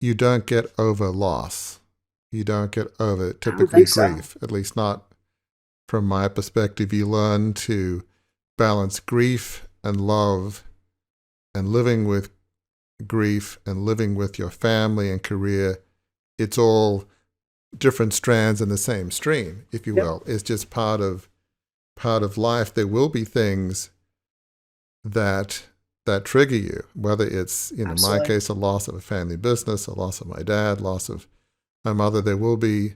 you don't get over loss. You don't get over I don't typically think so. grief, at least not from my perspective. You learn to balance grief and love and living with grief and living with your family and career. It's all different strands in the same stream, if you Yep, will. It's just part of life. There will be things that trigger you, whether it's, in my absolutely. case, a loss of a family business, a loss of my dad, loss of my mother. There will be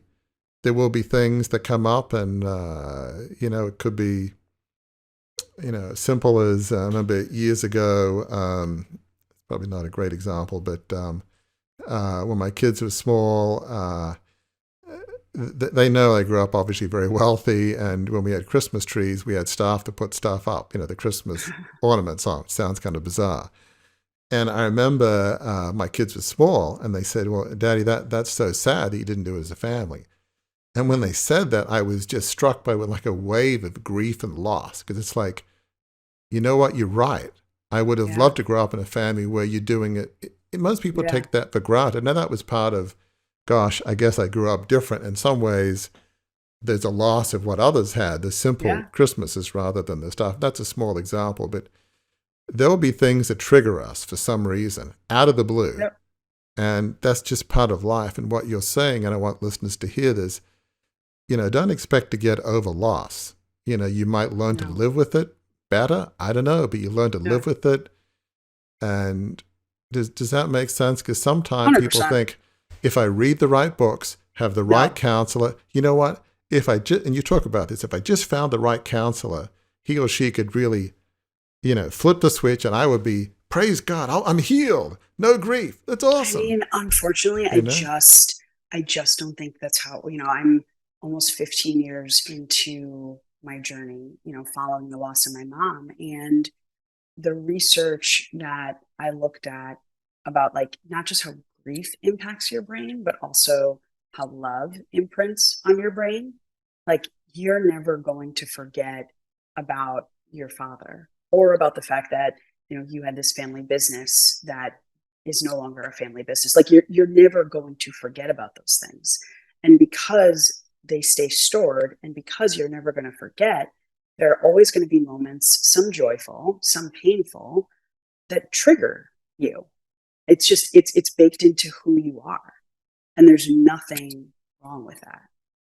things that come up, and it could be, simple as, I remember years ago. Probably not a great example, but when my kids were small, they know I grew up obviously very wealthy, and when we had Christmas trees, we had staff to put stuff up, the Christmas ornaments on. Sounds kind of bizarre. And I remember my kids were small, and they said, "Well, Daddy, that's so sad that you didn't do it as a family." And when they said that, I was just struck by like a wave of grief and loss, because it's like, you know what, you're right. I would have Yeah, loved to grow up in a family where you're doing it. Most people yeah, take that for granted. Now, that was part of, gosh, I guess I grew up different. In some ways, there's a loss of what others had, the simple yeah. Christmases rather than the stuff. That's a small example, but there'll be things that trigger us for some reason out of the blue. Yep. And that's just part of life. And what you're saying, and I want listeners to hear this, don't expect to get over loss. You might learn to No. live with it better. I don't know, but you learn to Yeah. live with it. And does that make sense? Because sometimes people 100%. think, if I read the right books, have the right No. counselor, you know what? If I just, and you talk about this, if I just found the right counselor, he or she could really, flip the switch, and I would be, praise God, I'm healed, no grief. That's I awesome. mean, unfortunately, You know? I just don't think that's how, I'm almost 15 years into my journey, following the loss of my mom. And the research that I looked at about like not just how grief impacts your brain, but also how love imprints on your brain. Like you're never going to forget about your father or about the fact that, you had this family business that is no longer a family business. Like you're never going to forget about those things. And because they stay stored and because you're never going to forget, there are always going to be moments, some joyful, some painful, that trigger you. It's just it's baked into who you are, and there's nothing wrong with that.